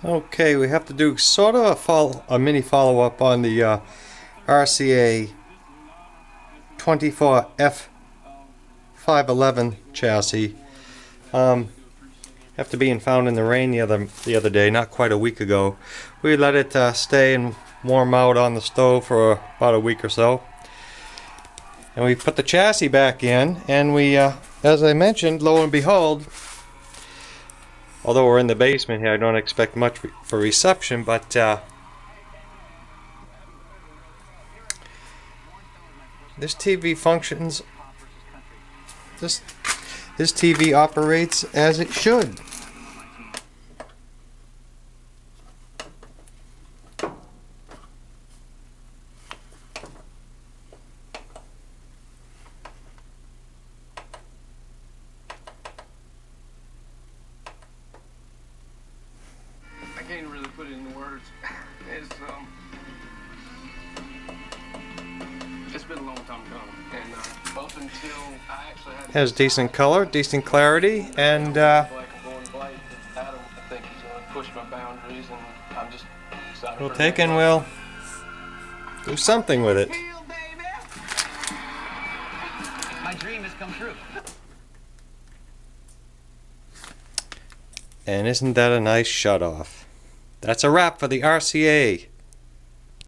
Okay, we have to do sort of a mini follow-up on the RCA 24F511 chassis. After being found in the rain the other day, not quite a week ago, we let it stay and warm out on the stove for about a week or so. And we put the chassis back in, and we, as I mentioned, lo and behold, although we're in the basement here, I don't expect much for reception, but this TV functions, this TV operates as it should. I can't really put it into words. It's been a long time coming, and up until I actually had Has decent color, decent clarity, and black and going white, Adam, I think he's going to push my boundaries, and I'm just excited. we'll take and we'll do something with it. My dream has come true. And isn't that a nice shut off? That's a wrap for the RCA